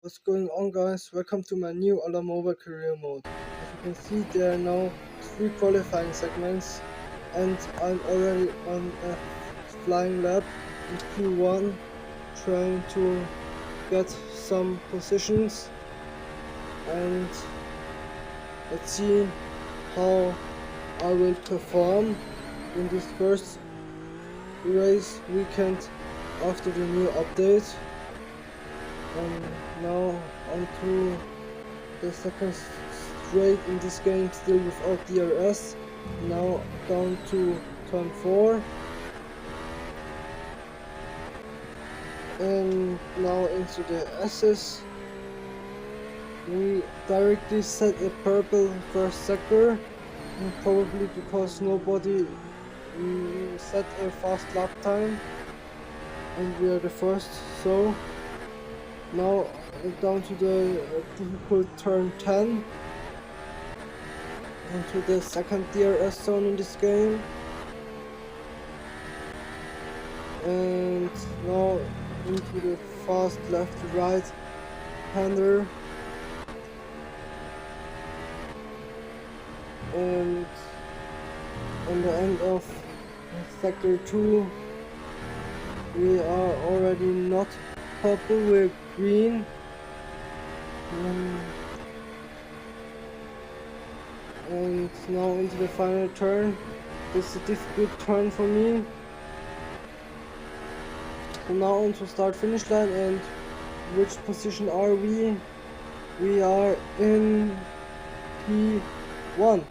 What's going on, guys? Welcome to my new Mobile career mode. As you can see, there are now 3 qualifying segments, and I'm already on a flying lap in Q1, trying to get some positions, and let's see how I will perform in this first race weekend after the new update. And now onto the second straight in this game, still without DRS. Now down to turn 4, and now into the S's. We directly set a purple first sector, probably because nobody set a fast lap time, and we are the first. So now down to the difficult turn 10, into the second DRS zone in this game, and now into the fast left right hander, and on the end of sector 2 we are already not purple, we're green. And now into the final turn. This is a difficult turn for me. So now onto start finish line, and which position are we? We are in P1.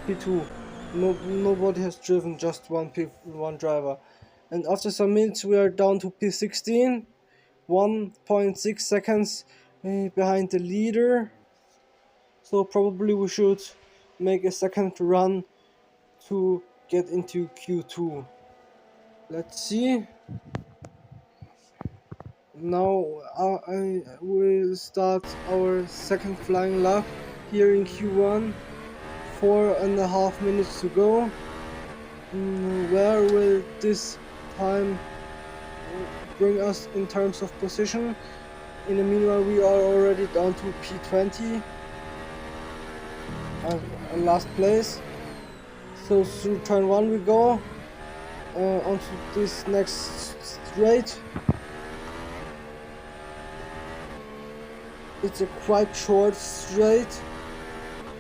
P2. Nobody has driven, just one driver. And after some minutes we are down to P16, 1.6 seconds behind the leader. So probably we should make a second run to get into Q2. Let's see. Now I will start our second flying lap here in Q1. 4.5 minutes to go. Where will this time bring us in terms of position? In the meanwhile, we are already down to P20, last place. So through turn 1 we go onto this next straight. It's a quite short straight,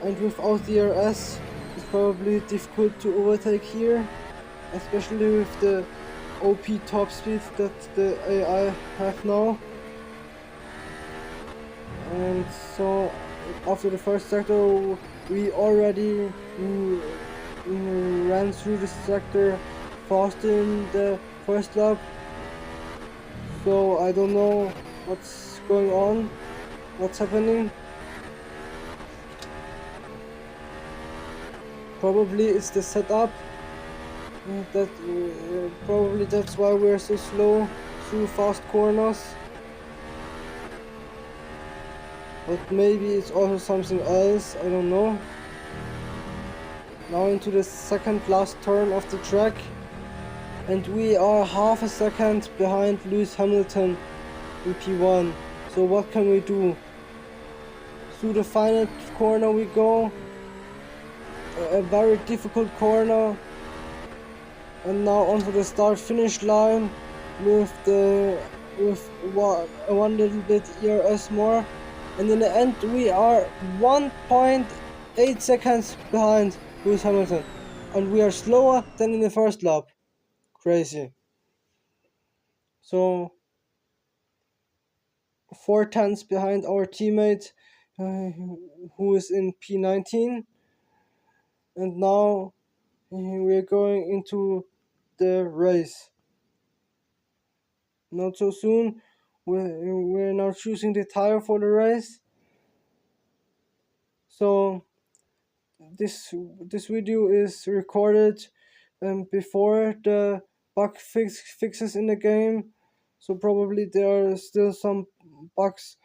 and without DRS it's probably difficult to overtake here, especially with the OP top speed that the AI have now. And so after the first sector we already ran through the sector fast in the first lap, so I don't know what's going on, what's happening. Probably it's the setup, that probably that's why we're so slow through fast corners, but maybe it's also something else, I don't know. Now into the second last turn of the track, and we are half a second behind Lewis Hamilton in P1. So what can we do? Through the final corner we go, a very difficult corner, and now onto the start finish line with one little bit ERS more, and in the end we are 1.8 seconds behind Lewis Hamilton, and we are slower than in the first lap. Crazy. So 4 tenths behind our teammate who is in P19, and now we're going into the race. Not so soon. We're now choosing the tire for the race. So this video is recorded before the bug fixes in the game. So probably there are still some bugs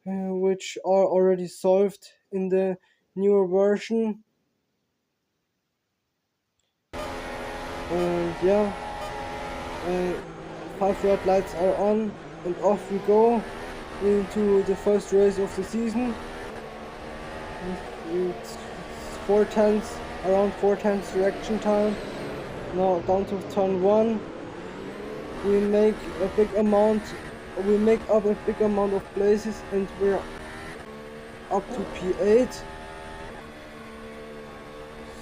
which are already solved in the newer version. And yeah, 5 red lights are on. and off we go into the first race of the season. It's 4/10, around 4/10 reaction time. Now down to turn 1. We make up a big amount of places, and we're up to P8.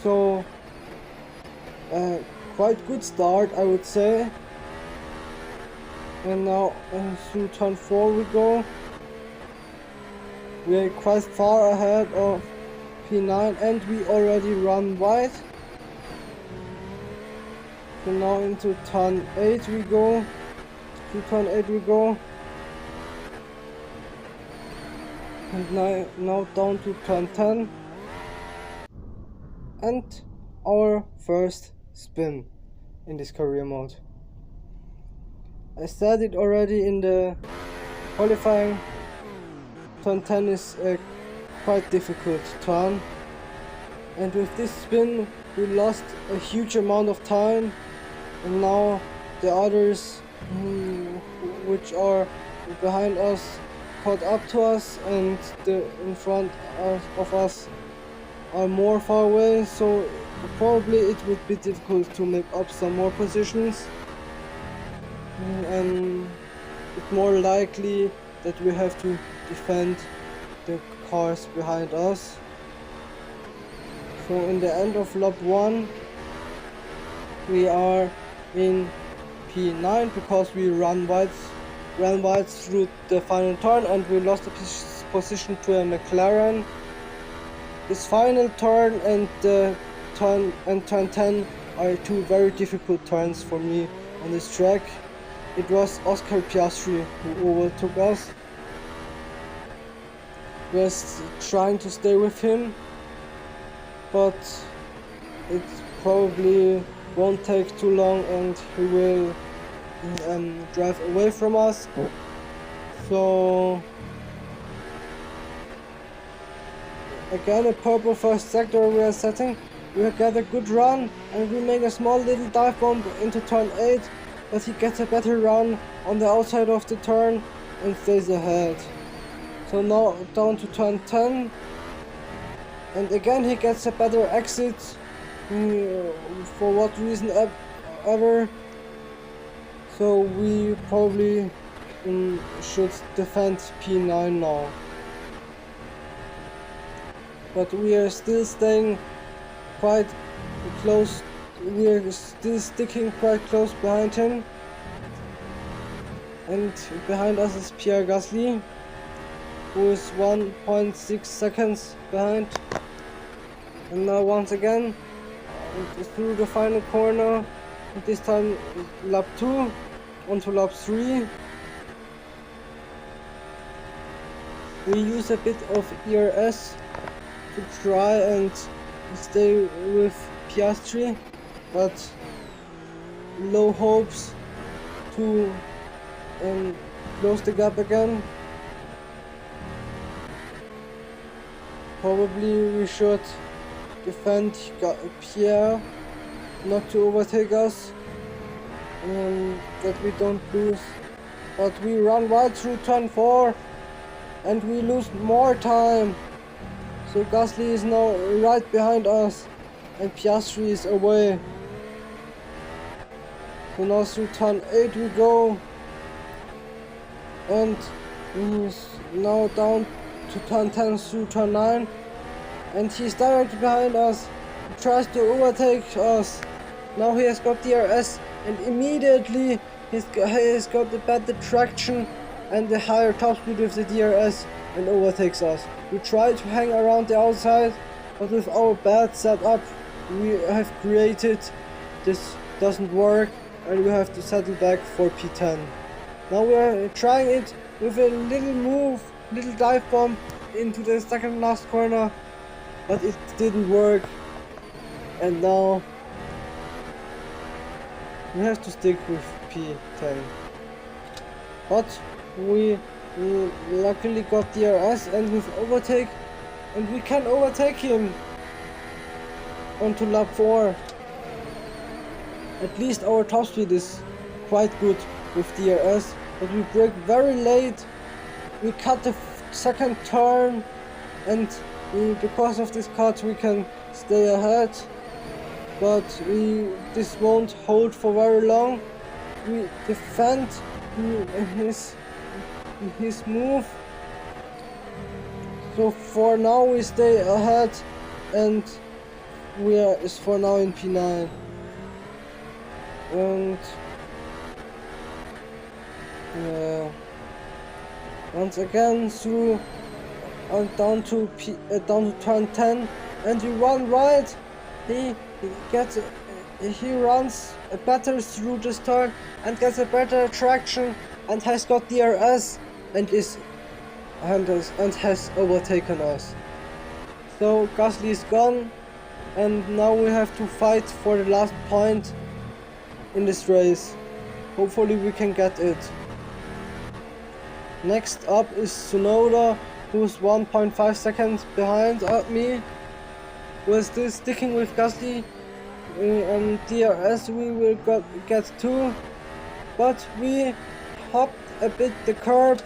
So quite good start, I would say. And now through turn 4 we go. We are quite far ahead of P9, and we already run wide. So now into turn 8 we go. To turn 8 we go. And now down to turn 10. And our first spin in this career mode. I said it already in the qualifying. Turn 10 is a quite difficult turn, and with this spin we lost a huge amount of time, and now the others which are behind us caught up to us, and the in front of us are more far away, so probably it would be difficult to make up some more positions, and it's more likely that we have to defend the cars behind us. So in the end of lap 1 we are in P9 because we ran wide through the final turn, and we lost the position to a McLaren. This final turn and turn 10 are two very difficult turns for me on this track. It was Oscar Piastri who overtook us. We are trying to stay with him, but it probably won't take too long and he will drive away from us. So again, a purple first sector we are setting. We get a good run and we make a small little dive bomb into turn 8, but he gets a better run on the outside of the turn and stays ahead. So now down to turn 10, and again he gets a better exit, for what reason ever. So we probably should defend P9 now. But we are still staying quite close, we are still sticking quite close behind him. And behind us is Pierre Gasly, who is 1.6 seconds behind. And now once again through the final corner, this time lap 2 onto lap 3. We use a bit of ERS to try and stay with Piastri, but low hopes to close the gap again. Probably we should defend Pierre not to overtake us, that we don't lose. But we run wide through turn 4 and we lose more time. So Gasly is now right behind us and Piastri is away. So now through turn 8 we go, and he's now down to turn 10 through turn 9, and he's directly behind us. He tries to overtake us. Now he has got DRS, and immediately he's got the better traction and the higher top speed with the DRS and overtakes us. We try to hang around the outside, but with our bad setup we have created, this doesn't work and we have to settle back for P10. Now we are trying it with a little move, little dive bomb into the second last corner, but it didn't work, and now we have to stick with P10. But we luckily got DRS and with overtake, and we can overtake him onto lap 4. At least our top speed is quite good with DRS, but we brake very late. We cut the second turn, and because of this cut we can stay ahead, but this won't hold for very long. We defend his move, so for now we stay ahead, and we are for now in P9. And once again through down to turn 10, and we run right. He runs better through this turn and gets a better traction and has got DRS and has overtaken us. So Gasly is gone, and now we have to fight for the last point in this race. Hopefully we can get it. Next up is Tsunoda, who's 1.5 seconds behind me. We're still sticking with Gasly. On DRS we will get 2, but we hopped a bit the curb,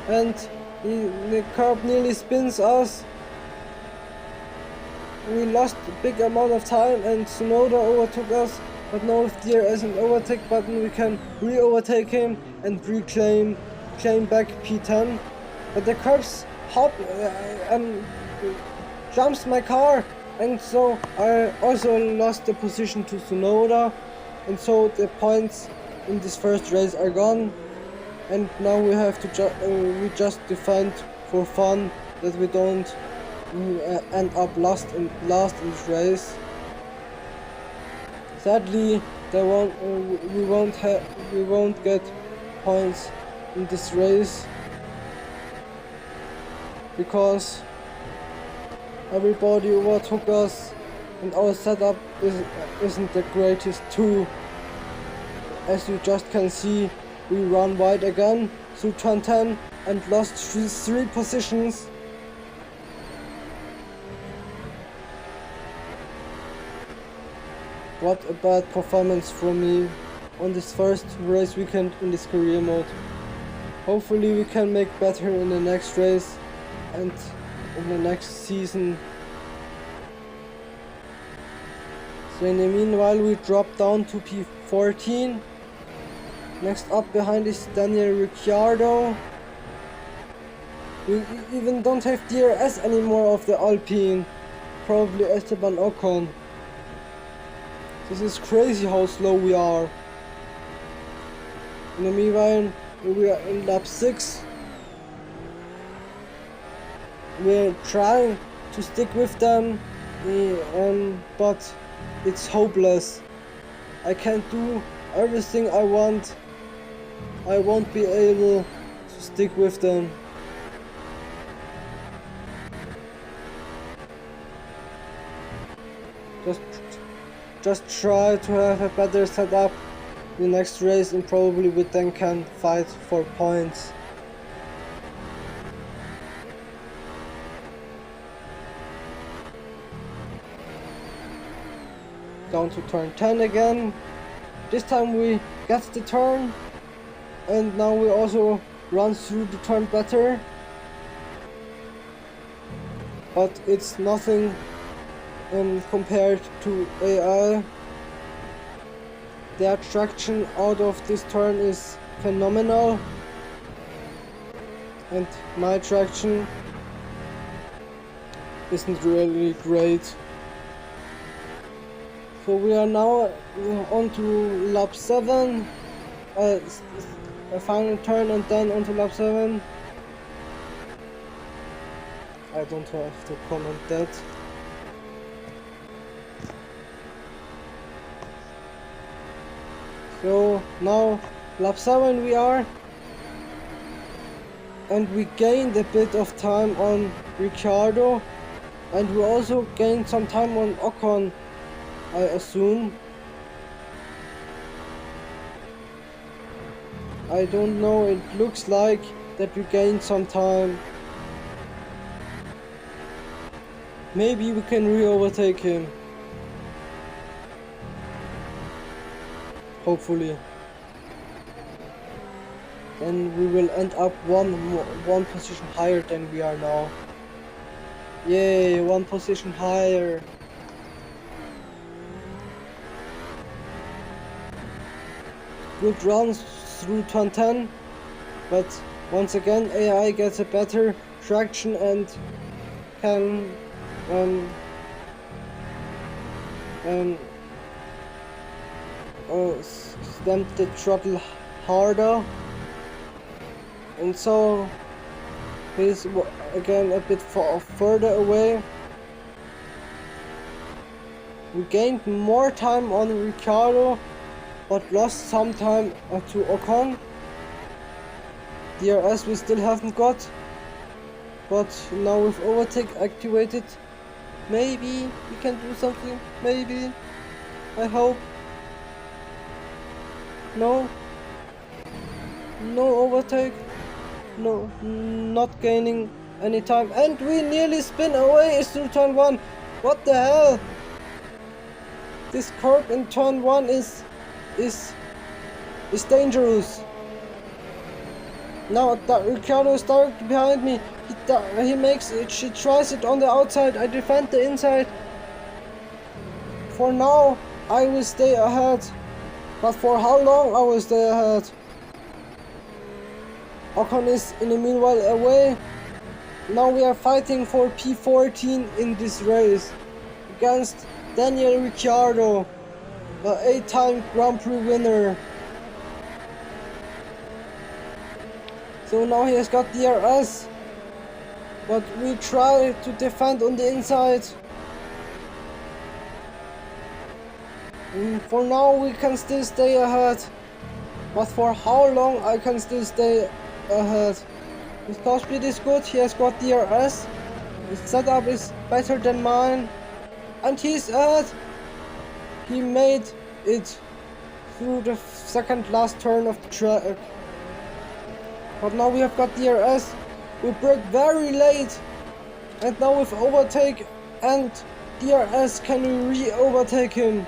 and the curb nearly spins us. We lost a big amount of time, and Tsunoda overtook us, but now with DRS and overtake button we can re-overtake him and claim back P10. But the curbs jumps my car, and so I also lost the position to Tsunoda, and so the points in this first race are gone, and now we have to just defend for fun that we don't end up last in this race. Sadly, we won't get points in this race because everybody overtook us, and our setup isn't the greatest too. As you just can see, we run wide again through turn 10 and lost three positions. What a bad performance from me on this first race weekend in this career mode. Hopefully we can make better in the next race and in the next season. So in the meanwhile we drop down to P14. Next up behind is Daniel Ricciardo. We even don't have DRS anymore of the Alpine. Probably Esteban Ocon. This is crazy how slow we are. In the meanwhile, we are in lap 6. We're trying to stick with them, but it's hopeless. I can't do everything I want. I won't be able to stick with them. Just try to have a better setup in the next race, and probably we then can fight for points. Down to turn 10 again. This time we get the turn, and now we also run through the turn better. But it's nothing compared to AI. Their traction out of this turn is phenomenal, and my traction isn't really great. So we are now on to lap 7, a final turn, and then on to lap 7. I don't have to comment that. So now lap 7 we are, and we gained a bit of time on Ricciardo, and we also gained some time on Ocon, I assume. I don't know, it looks like that we gained some time. Maybe we can re-overtake him. Hopefully. then we will end up one position higher than we are now. Yay, one position higher. Good runs through turn 10, but once again AI gets a better traction and can stamp the throttle harder, and so he's again a bit further away. We gained more time on Ricciardo, but lost some time to Ocon. DRS we still haven't got, but now with overtake activated, maybe we can do something, maybe, I hope. No overtake, no, not gaining any time, and we nearly spin away through turn 1. What the hell? This curb in turn 1 is dangerous. Now that Ricciardo is directly behind me. He makes it. She tries it on the outside. I defend the inside. For now, I will stay ahead. But for how long I will stay ahead? Ocon is in the meanwhile away. Now we are fighting for P14 in this race against Daniel Ricciardo, the 8-time Grand Prix winner. So now he has got DRS, but we try to defend on the inside. For now we can still stay ahead, but for how long I can still stay ahead? His top speed is good, he has got DRS, his setup is better than mine, and he's ahead. He made it through the second last turn of the track. But now we have got DRS, we broke very late, and now with overtake and DRS can we re-overtake him.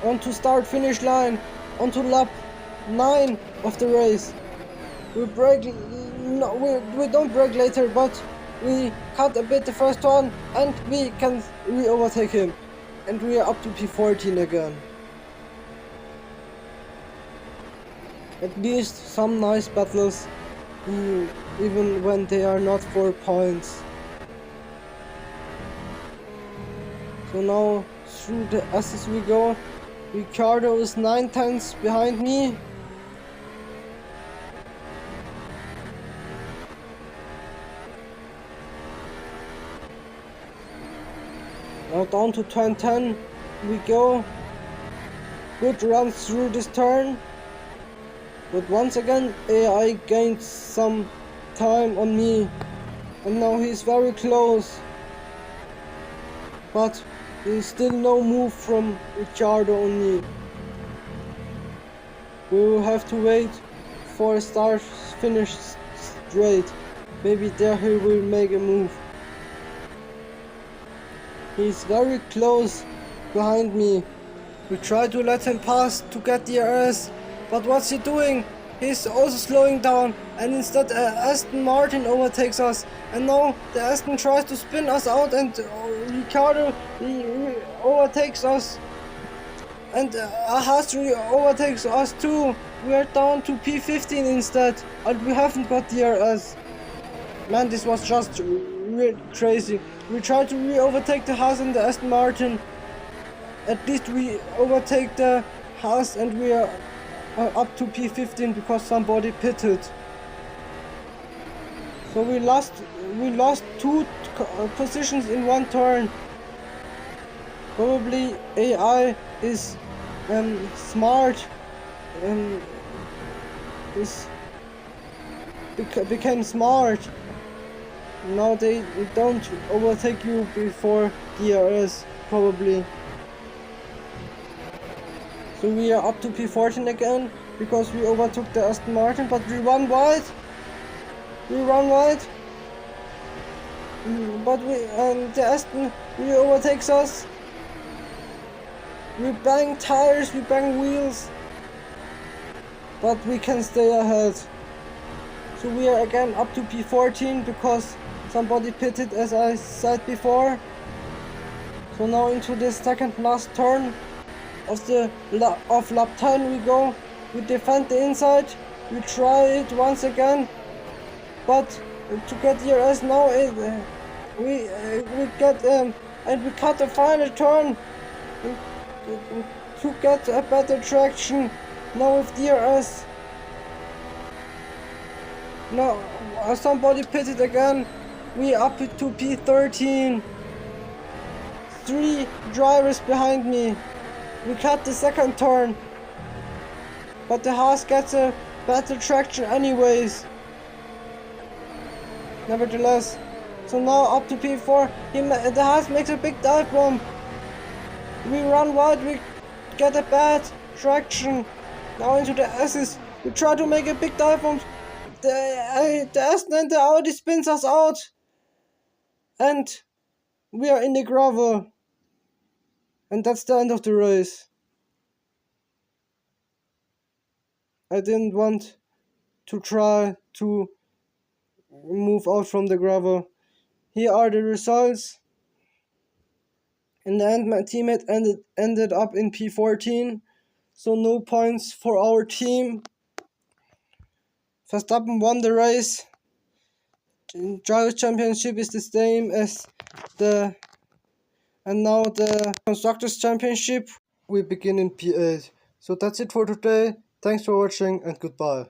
Onto start finish line, onto lap 9 of the race. We brake, no, we don't brake later, but we cut a bit the first one and we can re-overtake him. And we are up to P14 again. At least some nice battles, even when they are not for points. So now through the S's we go. Ricciardo is 9 tenths behind me. Now down to turn 10 we go. Good runs through this turn. But once again AI gained some time on me. And now he's very close. But there's still no move from Ricciardo on me. We will have to wait for a start finish straight. Maybe there he will make a move. He's very close behind me. We try to let him pass to get the DRS, but what's he doing? He's also slowing down, and instead Aston Martin overtakes us. And now the Aston tries to spin us out, and Ricciardo overtakes us. And Haas overtakes us too. We are down to P15 instead, and we haven't got DRS. Man, this was just real crazy. We tried to re-overtake the Haas and the Aston Martin. At least we overtake the Haas and we are up to P15 because somebody pitted. So we lost 2 positions in one turn. Probably AI is smart and became smart. Now they don't overtake you before DRS, probably. So we are up to P14 again, because we overtook the Aston Martin, but we run wide. But the Aston overtakes us. We bang tires, we bang wheels. but we can stay ahead. So we are again up to P14 because somebody pitted, as I said before. So now into the second last turn of lap 10 we go. We defend the inside. We try it once again, but to get DRS now we get and we cut the final turn to get a better traction. Now with DRS. No, somebody pitted again. We up to P13. 3 drivers behind me. We cut the second turn, but the Haas gets a better traction anyways. Nevertheless, so now up to P4. The Haas makes a big dive bomb. We run wide. We get a bad traction. Now into the S's. We try to make a big dive bomb. The Aston and the Audi spins us out, and we are in the gravel, and that's the end of the race. I didn't want to try to move out from the gravel. Here are the results. In the end, my teammate ended up in P14, so no points for our team. Verstappen won the race. The Drivers' Championship is the same as and now the Constructors' Championship. We begin in P8. So that's it for today. Thanks for watching and goodbye.